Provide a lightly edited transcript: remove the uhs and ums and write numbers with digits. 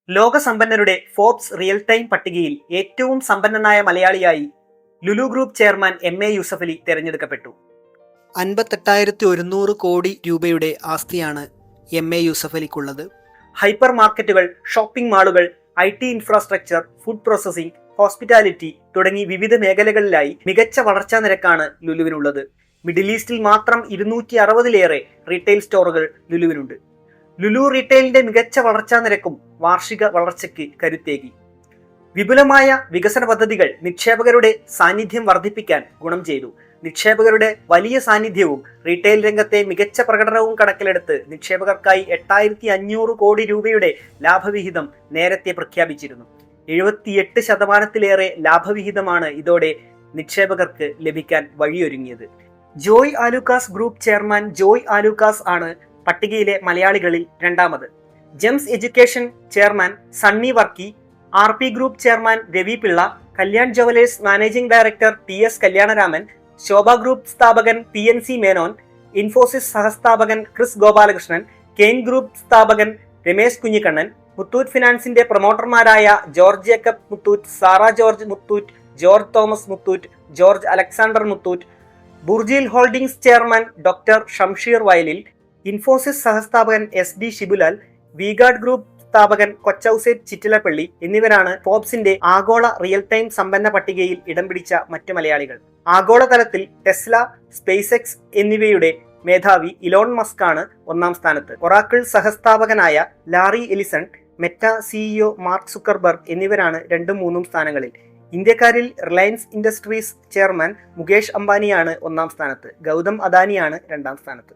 ലോകസമ്പന്നരുടെ Forbes real time പട്ടികയിൽ ഏറ്റവും സമ്പന്നനായ മലയാളിയായി Lulu group chairman M A. Yusuffali തെരഞ്ഞെടുക്കപ്പെട്ടു. 58,100 കോടി രൂപയുടെ ആസ്തിയാണ് എം.എ. യൂസഫലിക്കുള്ളത്. ഹൈപ്പർ മാർക്കറ്റുകൾ, ഷോപ്പിംഗ് മാളുകൾ, IT infrastructure, food processing, hospitality തുടങ്ങി വിവിധ മേഖലകളിലായി മികച്ച വളർച്ചാ നിരക്കാണ് ലുലുവിനുള്ളത്. മിഡിൽ ഈസ്റ്റിൽ മാത്രം 260-ലേറെ റീറ്റെയിൽ സ്റ്റോറുകൾ ലുലുവിനുണ്ട്. ലുലു റീറ്റെയിലിന്റെ മികച്ച വളർച്ചാ നിരക്കും വാർഷിക വളർച്ചയ്ക്ക് കരുത്തേകി. വിപുലമായ വികസന പദ്ധതികൾ നിക്ഷേപകരുടെ സാന്നിധ്യം വർദ്ധിപ്പിക്കാൻ ഗുണം ചെയ്തു. നിക്ഷേപകരുടെ വലിയ സാന്നിധ്യവും റീറ്റെയിൽ രംഗത്തെ മികച്ച പ്രകടനവും കണക്കിലെടുത്ത് നിക്ഷേപകർക്കായി 8,500 കോടി രൂപയുടെ ലാഭവിഹിതം നേരത്തെ പ്രഖ്യാപിച്ചിരുന്നു. 78% ലാഭവിഹിതമാണ് ഇതോടെ നിക്ഷേപകർക്ക് ലഭിക്കാൻ വഴിയൊരുങ്ങിയത്. ജോയ് ആലുക്കാസ് ഗ്രൂപ്പ് ചെയർമാൻ ജോയ് ആലുക്കാസ് ആണ് പട്ടികയിലെ മലയാളികളിൽ രണ്ടാമത്. GEMS education chairman Sunny Varkey, RP group chairman Ravi Pillai, Kalyan jewellers managing director TS Kalyanaraman, Sobha group സ്ഥാപകൻ PNC മേനോൻ, ഇൻഫോസിസ് സഹസ്ഥാപകൻ ക്രിസ് ഗോപാലകൃഷ്ണൻ, കെയ്ൻ ഗ്രൂപ്പ് സ്ഥാപകൻ രമേശ് കുഞ്ഞിക്കണ്ണൻ, മുത്തൂറ്റ് ഫിനാൻസിന്റെ പ്രൊമോട്ടർമാരായ George Jacob Muthoot, Sara George Muthoot, George Thomas Muthoot, George Alexander Muthoot, Burjeel holdings chairman doctor Shamsheer Vayalil, Infosys സഹസ്ഥാപകൻ SD ഷിബുലാൽ, വിഗാർഡ് ഗ്രൂപ്പ് സ്ഥാപകൻ കൊച്ചൌസേബ് ചിറ്റിലപ്പള്ളി എന്നിവരാണ് ഫോർബ്സിന്റെ ആഗോള റിയൽ ടൈം സമ്പന്ന പട്ടികയിൽ ഇടം പിടിച്ച മറ്റു മലയാളികൾ. ആഗോളതലത്തിൽ ടെസ്ല, സ്പേസ് എന്നിവയുടെ മേധാവി ഇലോൺ മസ്ക് ആണ് ഒന്നാം സ്ഥാനത്ത്. ഒറാക്കിൾ സഹസ്ഥാപകനായ Larry Ellison, Meta CEO Mark Zuckerberg എന്നിവരാണ് 2ഉം 3ഉം സ്ഥാനങ്ങളിൽ. ഇന്ത്യക്കാരിൽ റിലയൻസ് ഇൻഡസ്ട്രീസ് ചെയർമാൻ മുകേഷ് അംബാനിയാണ് ഒന്നാം സ്ഥാനത്ത്. ഗൗതം അദാനിയാണ് 2ആം സ്ഥാനത്ത്.